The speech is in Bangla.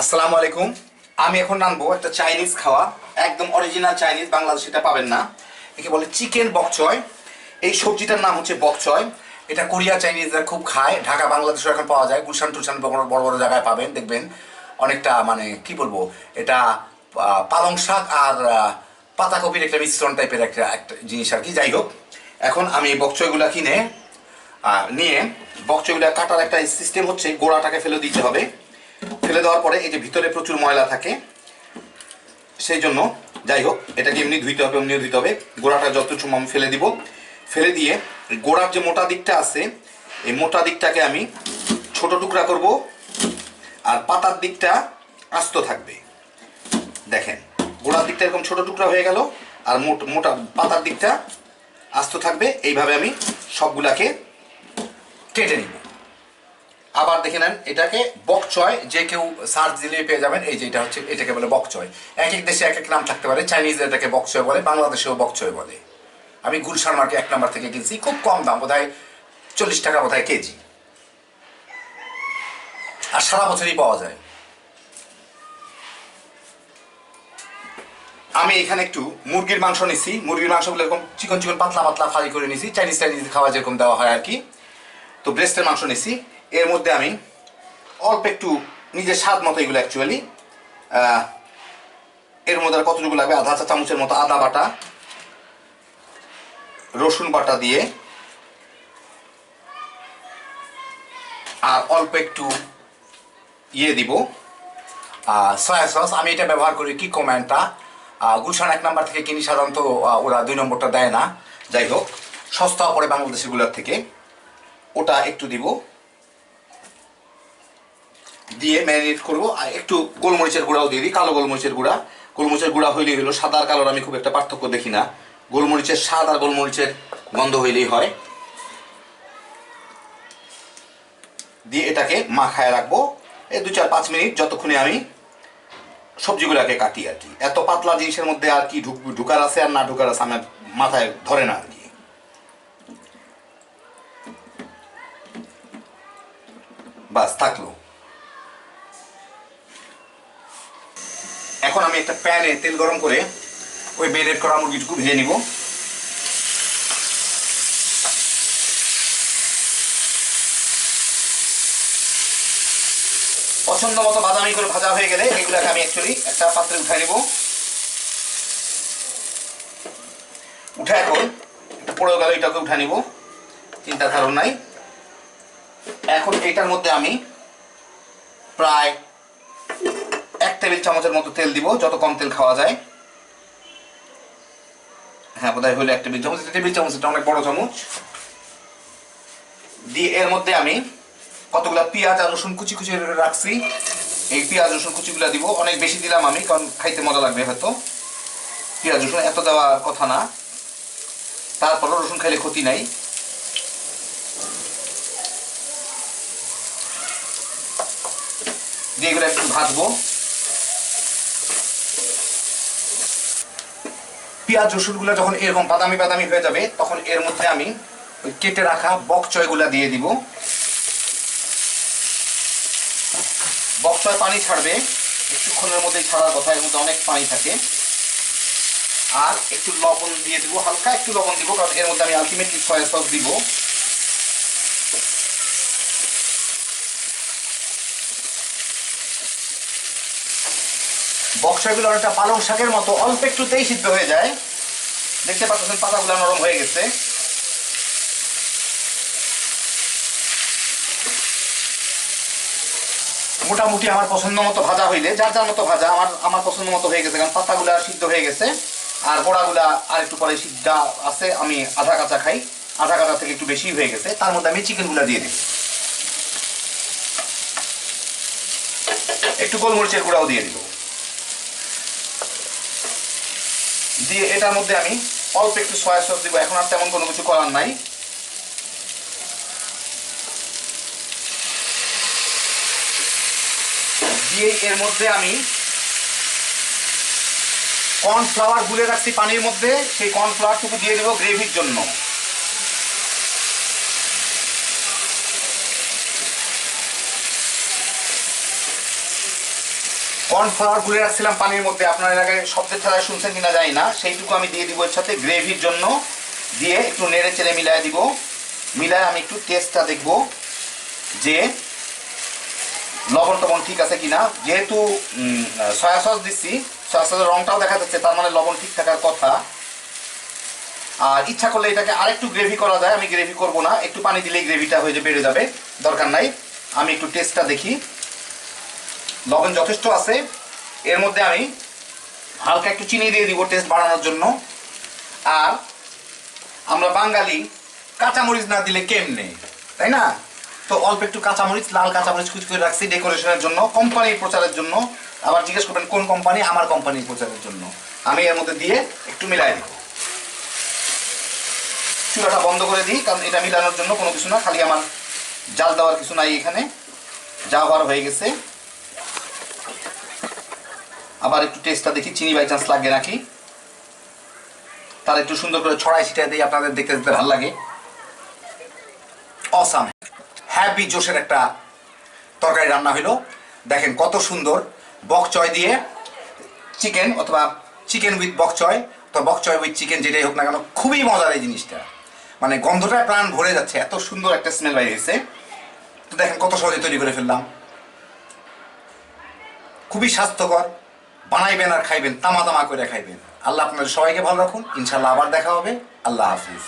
আসসালামু আলাইকুম। আমি এখন রানবো একটা চাইনিজ খাওয়া, একদম অরিজিনাল চাইনিজ, বাংলাদেশে এটা পাবেন না। একে বলে চিকেন বক চয়। এই সবজিটার নাম হচ্ছে বক চয়। এটা কোরিয়া চাইনিজরা খুব খায়, ঢাকা বাংলাদেশে এখন পাওয়া যায়, গুলশান টুলশান বড় বড় বড় জায়গায় পাবেন, দেখবেন অনেকটা মানে কি বলবো, এটা পালং শাক আর পাতাকপির একটা মিশ্রণ টাইপের একটা একটা জিনিস আর কি। যাই হোক, এখন আমি বক চয়গুলা কিনে নিয়ে বক চয়গুলা কাটার একটা সিস্টেম হচ্ছে, গোড়াটাকে ফেলে দিতে হবে। ফেলে দেওয়ার পরে এই যে ভিতরে প্রচুর ময়লা থাকে, সেই জন্য যাই হোক এটাকে এমনি ধুইতে হবে, এমনিও ধুইতে হবে। গোড়াটা যতটুকু আমি ফেলে দিব, ফেলে দিয়ে গোড়ার যে মোটা দিকটা আছে, এই মোটা দিকটাকে আমি ছোট টুকরা করব, আর পাতার দিকটা আস্ত থাকবে। দেখেন, গোড়ার দিকটা এরকম ছোট টুকরা হয়ে গেল, আর মোটা পাতার দিকটা আস্ত থাকবে। এইভাবে আমি সবগুলাকে কেটে নিব। আবার দেখে নেন, এটাকে বক চয়, যে কেউ সার্চ দিলে পেয়ে যাবেন। এই যে এটা হচ্ছে, এটাকে বলে বক চয়। এক এক দেশে এক এক নাম থাকতে পারে, চাইনিজ এটাকে বক চয় বলে, বাংলাদেশেও বক চয় বলে। আমি গুলশান মার্কেট 1 নম্বর থেকে কিনছি, খুব কম দাম, বোধহয় 40 টাকা বোধহয় কেজি, আর সারা বছরই পাওয়া যায়। আমি এখানে একটু মুরগির মাংস নিছি, মুরগির মাংসগুলো এরকম চিকন চিকন পাতলা পাতলা ফ্রাই করে নিছি, চাইনিজ খাওয়া যেরকম দেওয়া হয় আর কি। তো ব্রেস্টের মাংস নিছি। এর মধ্যে আমি অল্প একটু নিজের স্বাদ মতো, এগুলো অ্যাকচুয়ালি এর মধ্যে আর কতটুকু লাগবে, আধা চা চামচের মতো আদা বাটা, রসুন বাটা দিয়ে, আর অল্প একটু দিব সয়া সস। আমি এটা ব্যবহার করি কি কমেন্টটা, গুলশান 1 নম্বর থেকে কিনি, সাধারণত ওরা 2 নম্বরটা দেয় না। যাই হোক, সস্তাও পড়ে বাংলাদেশিগুলোর থেকে, ওটা একটু দিব, দিয়ে ম্যারিনেট করবো। আর একটু গোলমরিচের গুঁড়াও দিয়ে দিই, কালো গোলমরিচের গুঁড়া। গোলমরিচের গুঁড়া হইলেই হলো, সাদা আর কালোর আমি খুব একটা পার্থক্য দেখি না, গোলমরিচের স্বাদ আর গোলমরিচের গন্ধ হইলেই হয়। দিয়ে এটাকে মাখায় রাখবো এই 2-4-5 মিনিট, যতক্ষণে আমি সবজিগুলোকে কাটি আর কি। এত পাতলা জিনিসের মধ্যে আর কি ঢুকার আছে আর না ঢুকার আছে আমার মাথায় ধরে না আর কি। বাস থাকলো। এখন আমি একটা প্যানে তেল গরম করে ওই বেরেড করা মুরগিটুকু ভেজে নিব। পছন্দ মতো বাদামি করে ভাজা হয়ে গেলে এগুলাকে আমি অ্যাকচুয়ালি একটা পাত্রে উঠাই নিব। উঠে এখন একটু পড়ে গেল, এটাকে উঠে নিব, চিন্তার কারণ নাই। এখন এটার মধ্যে আমি প্রায় 1 টেবিল চামচের মতো তেল দিব, যত কম তেল খাওয়া যায়। হ্যাঁ, বোধহয় হলো 1 টেবিল চামচ। টেবিল চামচ এটা অনেক বড় চামচ। দিয়ে এর মধ্যে আমি কতগুলা পেঁয়াজ আর রসুন কুচি কুচি রাখছি, এই পেঁয়াজ রসুন কুচিগুলা দিব। অনেক বেশি দিলাম আমি, কারণ খাইতে মজা লাগবে হয়তো। পেঁয়াজ রসুন এত দেওয়ার কথা না, তারপরও রসুন খাইলে ক্ষতি নাই। দিয়ে এগুলো একটু ভাজবো। পেঁয়াজ রসুনগুলো যখন এরকম বাদামি বাদামি হয়ে যাবে, তখন এর মধ্যে আমি ওই কেটে রাখা বক চয়গুলা দিয়ে দিব। বক চয় পানি ছাড়বে, একটুক্ষণের মধ্যেই ছাড়ার কথা, এর মধ্যে অনেক পানি থাকে। আর একটু লবণ দিয়ে দিব, হালকা একটু লবণ দিব, কারণ এর মধ্যে আমি আলটিমেটলি সয়া সস দিব। বক চয়গুলো অনেকটা পালং শাকের মতো, অল্প একটুতেই সিদ্ধ হয়ে যায়। দেখতে পাচ্ছেন পাতাগুলো নরম হয়ে গেছে। মোটামুটি আমার পছন্দ মতো ভাজা হইলে, যার যার মতো ভাজা, আমার পছন্দ মতো হয়ে গেছে, কারণ পাতাগুলা সিদ্ধ হয়ে গেছে, আর গোড়াগুলা আর একটু পরে সিদ্ধ আছে। আমি আধা কাঁচা খাই, আধা কাঁচা থেকে একটু বেশি হয়ে গেছে। তার মধ্যে আমি চিকেনগুলা দিয়ে দিই, একটু গোলমরিচের গুঁড়াও দিয়ে দিব। দিয়ে এটার মধ্যে আমি অল্প একটু সয়া সস দিব। এখন আর তেমন কোনো কিছু করার নাই। দিয়ে এর মধ্যে আমি কর্নফ্লাওয়ার গুলে রাখছি পানির মধ্যে, সেই কর্নফ্লাওয়ারটুকু দিয়ে দেবো গ্রেভির জন্য। কর্নফ্লাওয়ার গুলে রাখছিলাম পানির মধ্যে, আপনার এর আগে শব্দের ছাড়া শুনছেন কিনা জানি না, সেইটুকু আমি দিয়ে দিব এর সাথে গ্রেভির জন্য। দিয়ে একটু নেড়ে চেড়ে মিলাই দিব। মিলায় আমি একটু টেস্টটা দেখব যে লবণ টবণ ঠিক আছে কিনা। যেহেতু সয়া সস দিচ্ছি, সয়া সসের রংটাও দেখা যাচ্ছে, তার মানে লবণ ঠিক থাকার কথা। আর ইচ্ছা করলে এটাকে আরেকটু গ্রেভি করা যায়, আমি গ্রেভি করব না, একটু পানি দিলেই গ্রেভিটা হয়ে যে বেড়ে যাবে, দরকার নাই। আমি একটু টেস্টটা দেখি। লবণ যথেষ্ট আছে। এর মধ্যে আমি হালকা একটু চিনি দিয়ে দিব টেস্ট বাড়ানোর জন্য। আর আমরা বাঙালি কাঁচামরিচ না দিলে কেমনে, তাই না? তো অল্প একটু কাঁচামরিচ, লাল কাঁচামরিচ কুচি করে রাখছি ডেকোরেশনের জন্য, কোম্পানির প্রচারের জন্য। আবার জিজ্ঞেস করবেন কোন কোম্পানি? আমার কোম্পানির প্রচারের জন্য। আমি এর মধ্যে দিয়ে একটু মিলাই দিব। চুলাটা বন্ধ করে দিই, কারণ এটা মিলানোর জন্য কোনো কিছু না, খালি আমার জাল দেওয়ার কিছু নাই এখানে, যা হওয়ার হয়ে গেছে। আবার একটু টেস্টটা দেখি চিনি বাই চান্স লাগে নাকি। তার একটু সুন্দর করে ছড়াই ছিটাই দিই, আপনাদের দেখতে দেখতে ভালো লাগে। অসাম হ্যাপি জোশের একটা তরকারি রান্না হইলো। দেখেন কত সুন্দর, বক চয় দিয়ে চিকেন, অথবা চিকেন উইথ বক চয়, তো বক চয় উইথ চিকেন যেটাই হোক না কেন, খুবই মজার এই জিনিসটা। মানে গন্ধটায় প্রাণ ভরে যাচ্ছে, এত সুন্দর একটা স্মেল বাইরে গেছে। তো দেখেন কত সহজে তৈরি করে ফেললাম। খুবই স্বাস্থ্যকর, বানাইবেন আর খাইবেন, তামা তামা করে খাইবেন। আল্লাহ আপনাদের সবাইকে ভালো রাখুন, ইনশাল্লাহ আবার দেখা হবে। আল্লাহ হাফিজ।